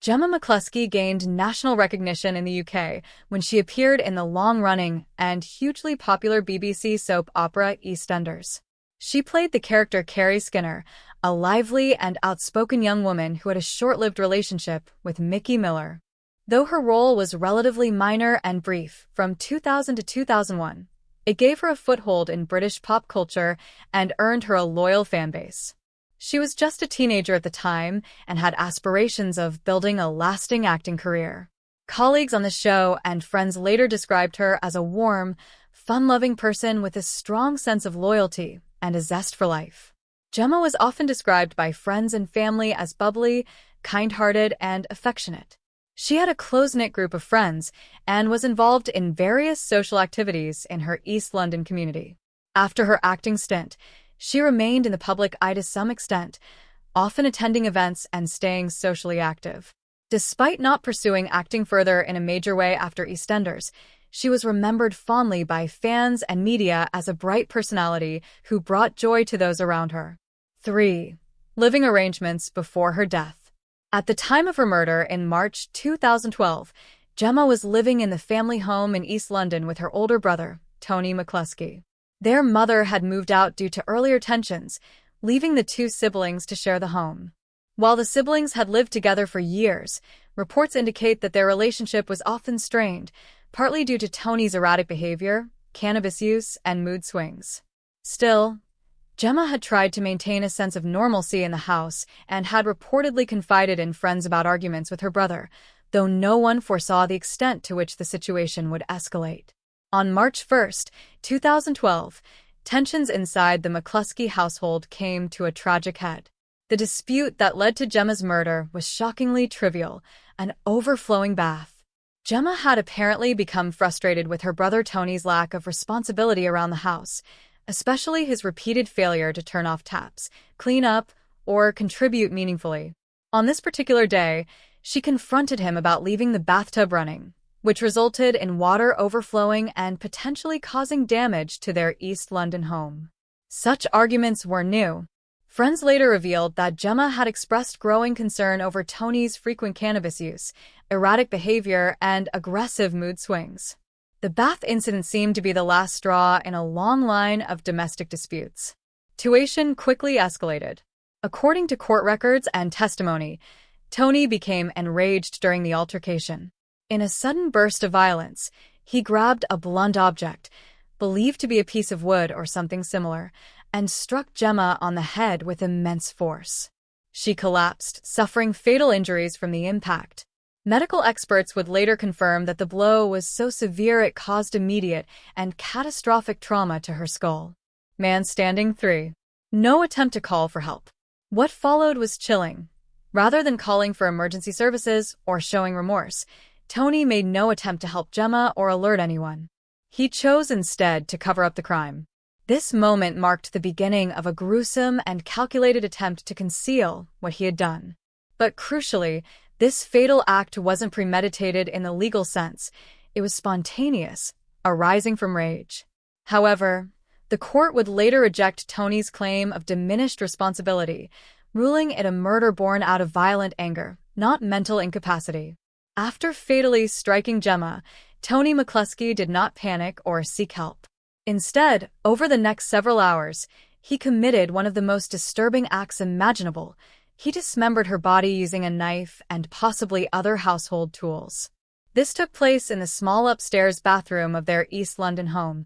Gemma McCluskie gained national recognition in the UK when she appeared in the long-running and hugely popular BBC soap opera EastEnders. She played the character Carrie Skinner, a lively and outspoken young woman who had a short-lived relationship with Mickey Miller. Though her role was relatively minor and brief from 2000 to 2001, it gave her a foothold in British pop culture and earned her a loyal fanbase. She was just a teenager at the time and had aspirations of building a lasting acting career. Colleagues on the show and friends later described her as a warm, fun-loving person with a strong sense of loyalty and a zest for life. Gemma was often described by friends and family as bubbly, kind-hearted, and affectionate. She had a close-knit group of friends and was involved in various social activities in her East London community. After her acting stint, she remained in the public eye to some extent, often attending events and staying socially active. Despite not pursuing acting further in a major way after EastEnders, she was remembered fondly by fans and media as a bright personality who brought joy to those around her. 3. Living arrangements before her death. At the time of her murder in March 2012, Gemma was living in the family home in East London with her older brother, Tony McCluskie. Their mother had moved out due to earlier tensions, leaving the two siblings to share the home. While the siblings had lived together for years, reports indicate that their relationship was often strained, partly due to Tony's erratic behavior, cannabis use, and mood swings. Still, Gemma had tried to maintain a sense of normalcy in the house and had reportedly confided in friends about arguments with her brother, though no one foresaw the extent to which the situation would escalate. On March 1, 2012, tensions inside the McCluskie household came to a tragic head. The dispute that led to Gemma's murder was shockingly trivial, an overflowing bath. Gemma had apparently become frustrated with her brother Tony's lack of responsibility around the house, especially his repeated failure to turn off taps, clean up, or contribute meaningfully. On this particular day, she confronted him about leaving the bathtub running, which resulted in water overflowing and potentially causing damage to their East London home. Such arguments were new. Friends later revealed that Gemma had expressed growing concern over Tony's frequent cannabis use, erratic behavior, and aggressive mood swings. The bath incident seemed to be the last straw in a long line of domestic disputes. The situation quickly escalated. According to court records and testimony, Tony became enraged during the altercation. In a sudden burst of violence, he grabbed a blunt object, believed to be a piece of wood or something similar, and struck Gemma on the head with immense force. She collapsed, suffering fatal injuries from the impact. Medical experts would later confirm that the blow was so severe it caused immediate and catastrophic trauma to her skull. Man standing 3. No attempt to call for help. What followed was chilling. Rather than calling for emergency services or showing remorse, Tony made no attempt to help Gemma or alert anyone. He chose instead to cover up the crime. This moment marked the beginning of a gruesome and calculated attempt to conceal what he had done. But crucially, this fatal act wasn't premeditated in the legal sense. It was spontaneous, arising from rage. However, the court would later reject Tony's claim of diminished responsibility, ruling it a murder born out of violent anger, not mental incapacity. After fatally striking Gemma, Tony McCluskie did not panic or seek help. Instead, over the next several hours, he committed one of the most disturbing acts imaginable. He dismembered her body using a knife and possibly other household tools. This took place in the small upstairs bathroom of their East London home,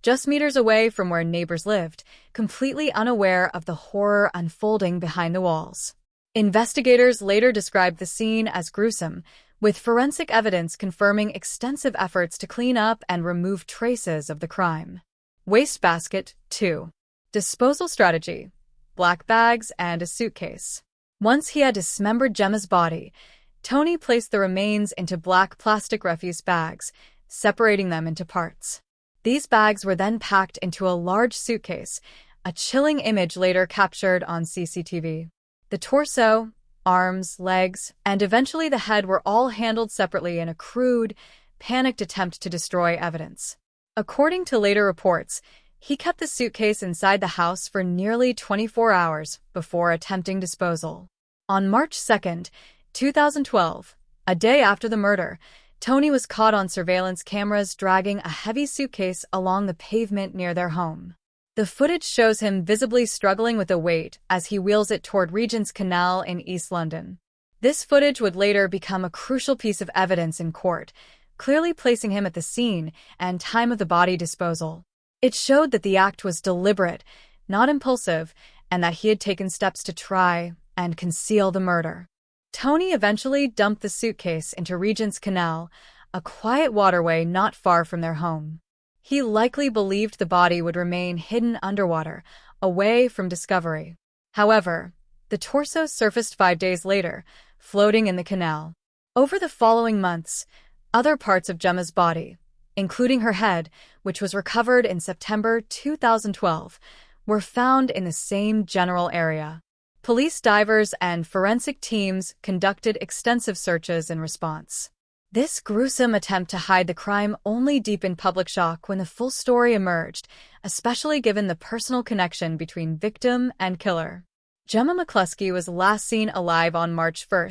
just meters away from where neighbors lived, completely unaware of the horror unfolding behind the walls. Investigators later described the scene as gruesome, with forensic evidence confirming extensive efforts to clean up and remove traces of the crime. Wastebasket 2. Disposal strategy: black bags and a suitcase. Once he had dismembered Gemma's body, Tony placed the remains into black plastic refuse bags, separating them into parts. These bags were then packed into a large suitcase, a chilling image later captured on CCTV. The torso, arms, legs, and eventually the head were all handled separately in a crude, panicked attempt to destroy evidence. According to later reports, he kept the suitcase inside the house for nearly 24 hours before attempting disposal. On March 2nd, 2012. A day after the murder, Tony was caught on surveillance cameras dragging a heavy suitcase along the pavement near their home. The footage shows him visibly struggling with the weight as he wheels it toward Regent's Canal in East London. This footage would later become a crucial piece of evidence in court, clearly placing him at the scene and time of the body disposal. It showed that the act was deliberate, not impulsive, and that he had taken steps to try and conceal the murder. Tony eventually dumped the suitcase into Regent's Canal, a quiet waterway not far from their home. He likely believed the body would remain hidden underwater, away from discovery. However, the torso surfaced 5 days later, floating in the canal. Over the following months, other parts of Gemma's body, including her head, which was recovered in September 2012, were found in the same general area. Police divers and forensic teams conducted extensive searches in response. This gruesome attempt to hide the crime only deepened public shock when the full story emerged, especially given the personal connection between victim and killer. Gemma McCluskie was last seen alive on March 1,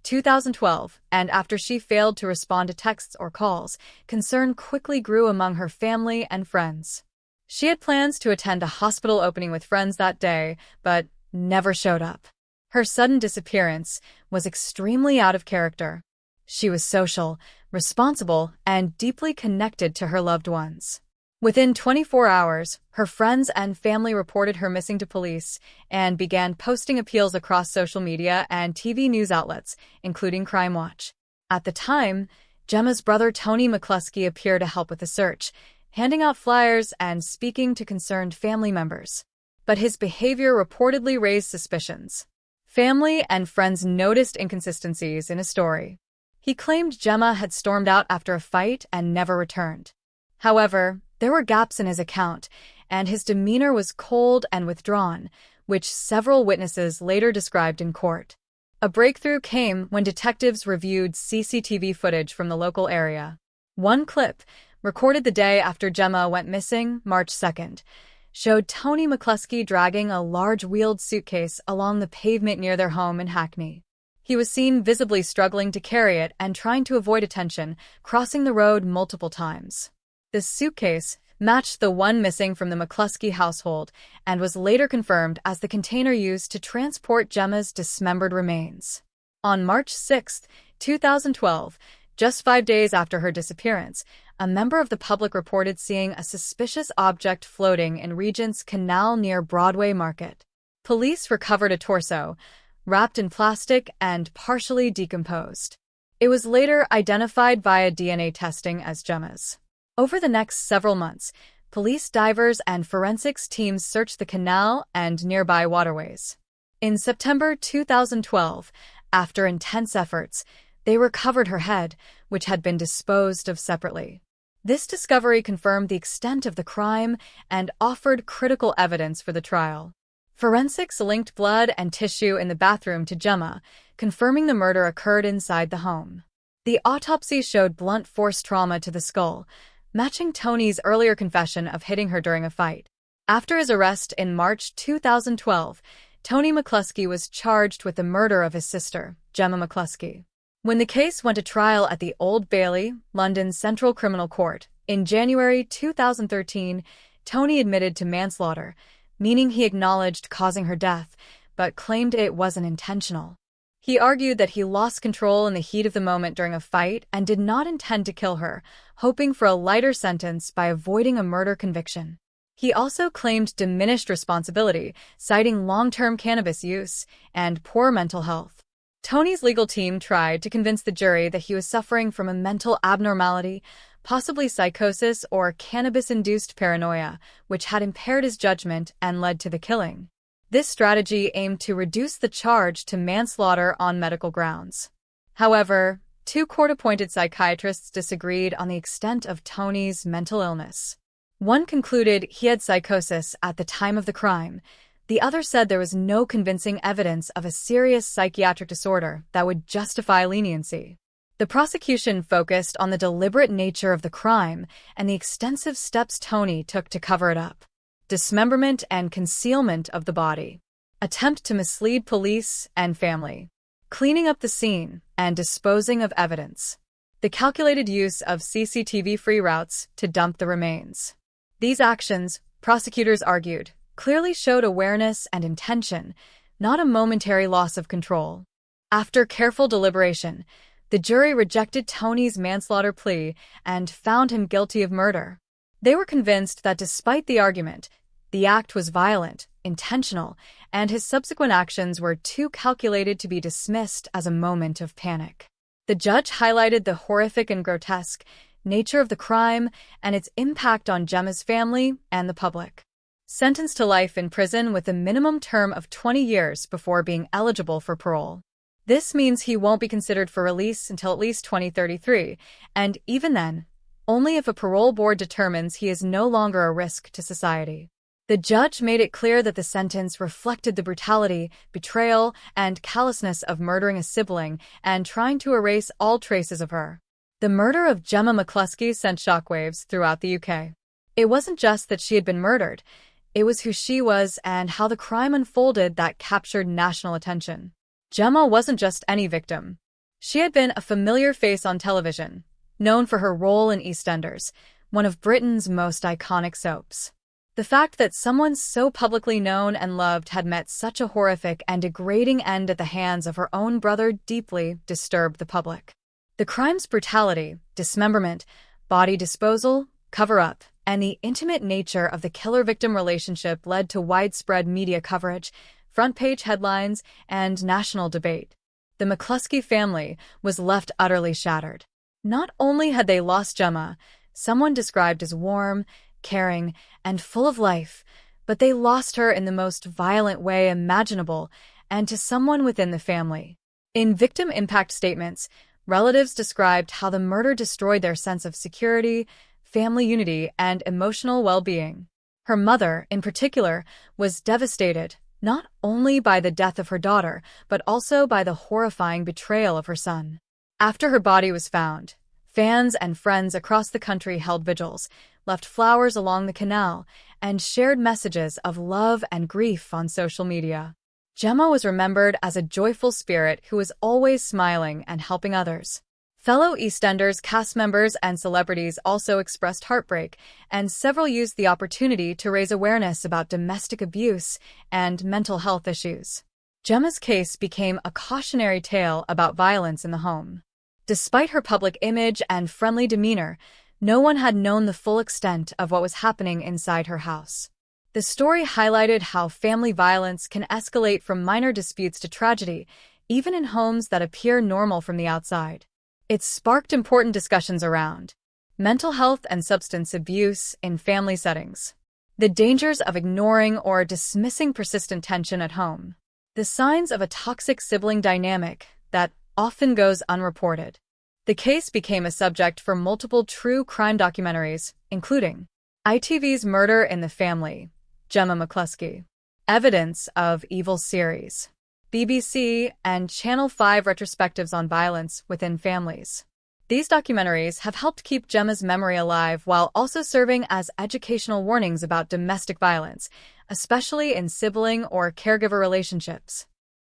2012, and after she failed to respond to texts or calls, concern quickly grew among her family and friends. She had plans to attend a hospital opening with friends that day, but never showed up. Her sudden disappearance was extremely out of character. She was social, responsible, and deeply connected to her loved ones. Within 24 hours, her friends and family reported her missing to police and began posting appeals across social media and TV news outlets, including Crime Watch. At the time, Gemma's brother Tony McCluskie appeared to help with the search, handing out flyers and speaking to concerned family members. But his behavior reportedly raised suspicions. Family and friends noticed inconsistencies in his story. He claimed Gemma had stormed out after a fight and never returned. However, there were gaps in his account, and his demeanor was cold and withdrawn, which several witnesses later described in court. A breakthrough came when detectives reviewed CCTV footage from the local area. One clip, recorded the day after Gemma went missing, March 2nd, showed Tony McCluskie dragging a large wheeled suitcase along the pavement near their home in Hackney. He was seen visibly struggling to carry it and trying to avoid attention, crossing the road multiple times. The suitcase matched the one missing from the McCluskie household and was later confirmed as the container used to transport Gemma's dismembered remains. On March 6, 2012, just 5 days after her disappearance, a member of the public reported seeing a suspicious object floating in Regent's Canal near Broadway Market. Police recovered a torso, wrapped in plastic and partially decomposed. It was later identified via DNA testing as Gemma's. Over the next several months, police divers and forensics teams searched the canal and nearby waterways. In September 2012, after intense efforts, they recovered her head, which had been disposed of separately. This discovery confirmed the extent of the crime and offered critical evidence for the trial. Forensics linked blood and tissue in the bathroom to Gemma, confirming the murder occurred inside the home. The autopsy showed blunt force trauma to the skull, matching Tony's earlier confession of hitting her during a fight. After his arrest in March 2012, Tony McCluskie was charged with the murder of his sister, Gemma McCluskie. When the case went to trial at the Old Bailey, London's Central Criminal Court, in January 2013, Tony admitted to manslaughter, meaning he acknowledged causing her death, but claimed it wasn't intentional. He argued that he lost control in the heat of the moment during a fight and did not intend to kill her, hoping for a lighter sentence by avoiding a murder conviction. He also claimed diminished responsibility, citing long-term cannabis use and poor mental health. Tony's legal team tried to convince the jury that he was suffering from a mental abnormality, possibly psychosis or cannabis-induced paranoia, which had impaired his judgment and led to the killing. This strategy aimed to reduce the charge to manslaughter on medical grounds. However, 2 court-appointed psychiatrists disagreed on the extent of Tony's mental illness. One concluded he had psychosis at the time of the crime. The other said there was no convincing evidence of a serious psychiatric disorder that would justify leniency. The prosecution focused on the deliberate nature of the crime and the extensive steps Tony took to cover it up. Dismemberment and concealment of the body. Attempt to mislead police and family. cleaning up the scene, and disposing of evidence. The calculated use of CCTV-free routes to dump the remains. These actions, prosecutors argued, clearly showed awareness and intention, not a momentary loss of control. After careful deliberation, the jury rejected Tony's manslaughter plea and found him guilty of murder. They were convinced that despite the argument, the act was violent, intentional, and his subsequent actions were too calculated to be dismissed as a moment of panic. The judge highlighted the horrific and grotesque nature of the crime and its impact on Gemma's family and the public. Sentenced to life in prison with a minimum term of 20 years before being eligible for parole. This means he won't be considered for release until at least 2033, and even then, only if a parole board determines he is no longer a risk to society. The judge made it clear that the sentence reflected the brutality, betrayal, and callousness of murdering a sibling and trying to erase all traces of her. The murder of Gemma McCluskie sent shockwaves throughout the UK. It wasn't just that she had been murdered, it was who she was and how the crime unfolded that captured national attention. Gemma wasn't just any victim. She had been a familiar face on television, known for her role in EastEnders, one of Britain's most iconic soaps. The fact that someone so publicly known and loved had met such a horrific and degrading end at the hands of her own brother deeply disturbed the public. The crime's brutality, dismemberment, body disposal, cover-up, and the intimate nature of the killer-victim relationship led to widespread media coverage, front-page headlines, and national debate. The McCluskie family was left utterly shattered. Not only had they lost Gemma, someone described as warm, caring, and full of life, but they lost her in the most violent way imaginable and to someone within the family. In victim impact statements, relatives described how the murder destroyed their sense of security, family unity, and emotional well-being. Her mother, in particular, was devastated, not only by the death of her daughter, but also by the horrifying betrayal of her son. After her body was found, fans and friends across the country held vigils, left flowers along the canal, and shared messages of love and grief on social media. Gemma was remembered as a joyful spirit who was always smiling and helping others. Fellow EastEnders cast members and celebrities also expressed heartbreak, and several used the opportunity to raise awareness about domestic abuse and mental health issues. Gemma's case became a cautionary tale about violence in the home. Despite her public image and friendly demeanor, no one had known the full extent of what was happening inside her house. The story highlighted how family violence can escalate from minor disputes to tragedy, even in homes that appear normal from the outside. It sparked important discussions around mental health and substance abuse in family settings, the dangers of ignoring or dismissing persistent tension at home, the signs of a toxic sibling dynamic that often goes unreported. The case became a subject for multiple true crime documentaries, including ITV's Murder in the Family, Gemma McCluskie, Evidence of Evil series, BBC and Channel 5 retrospectives on violence within families. These documentaries have helped keep Gemma's memory alive while also serving as educational warnings about domestic violence, especially in sibling or caregiver relationships.